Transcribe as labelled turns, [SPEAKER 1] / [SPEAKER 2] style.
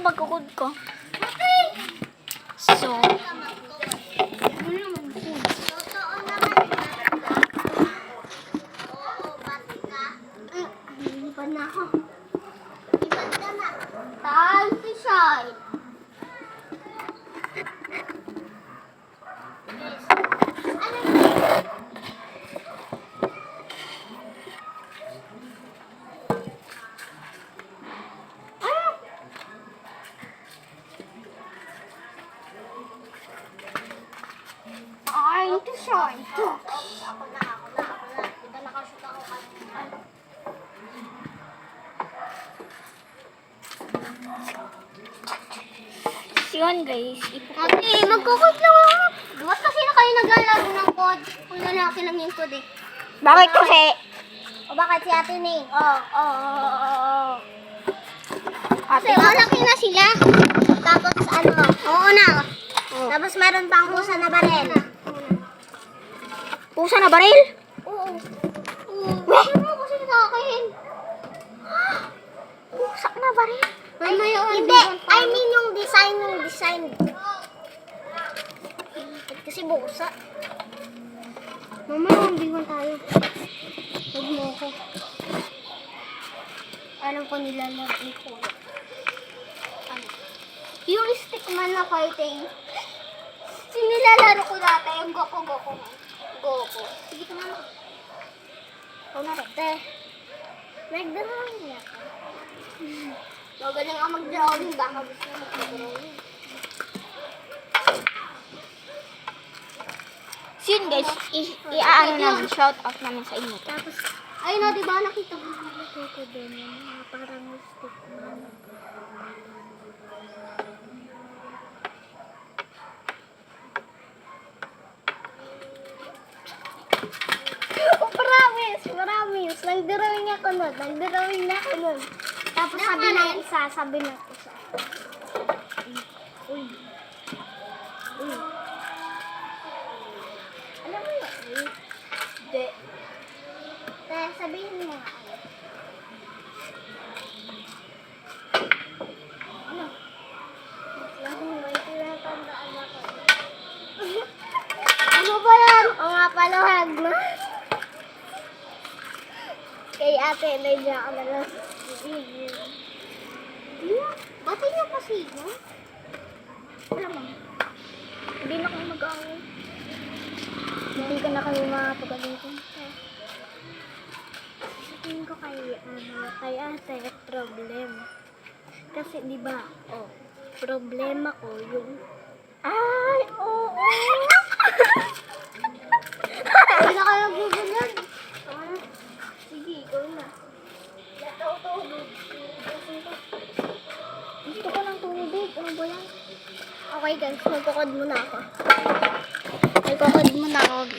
[SPEAKER 1] magkukod ko. So,
[SPEAKER 2] Lipad na ako. Lipad ka na. Time to shine. Time to shine. Ako na. Diba nakashoot ako kanina?
[SPEAKER 1] yun guys.
[SPEAKER 2] Ate, magkukod lang ako. Ba't kasi na kayo naglalaro ng code? Kung lalaki lang yung code eh.
[SPEAKER 1] Bakit kasi?
[SPEAKER 2] O bakit si ate na eh? Oo. Kasi
[SPEAKER 1] Ate,
[SPEAKER 2] malaki na sila. Tapos ano, oo na. Tapos meron pang pusa na barel.
[SPEAKER 1] pusa na baril?
[SPEAKER 2] Oo. Weh! Ano mo kasi sa akin?
[SPEAKER 1] Pusa na baril?
[SPEAKER 2] Hindi, I mean yung design. Kasi busa. Mamaya mambiwan tayo. Huwag mo ako. Alam ko nilalaro ko. Yung stickman na fighting. Sinilalaro ko dati, yung Goku. Sige ka na. Ikaw na rin. Nag-drawing niya ako. Magaling ako mag-drawing. Baka gusto mo mag-drawing.
[SPEAKER 1] So yun guys, i-ano namin, shout out namin sa inyo.
[SPEAKER 2] Tapos, ayun na, di ba nakita mo ko doon yung mga parang stickman. Oh, promise. Nag-drawing ako nun. Tapos sabi ng isa. Uy. Alam mo yun? Hindi. Kaya sabihin mo nga. Ano? May tinatandaan ako. Ano ba yan? O nga pala, hag na. Kay ate, nandiyan ako na lang sa video. Ba't niya pa sigo?
[SPEAKER 1] Wala mo. Hindi na kayo mag-away. Hindi ka na kayo makapagalitin.
[SPEAKER 2] Sabihin ko kay ate, problem. Kasi di ba, problema ko yung...
[SPEAKER 1] Ay, oo.
[SPEAKER 2] Hindi na kayo gugulan. Sige, ikaw na.
[SPEAKER 1] Gusto ko ng tubig. Ano ba yan?
[SPEAKER 2] Okay guys, magkukod muna ako.
[SPEAKER 1] Nagkakad mo na ako.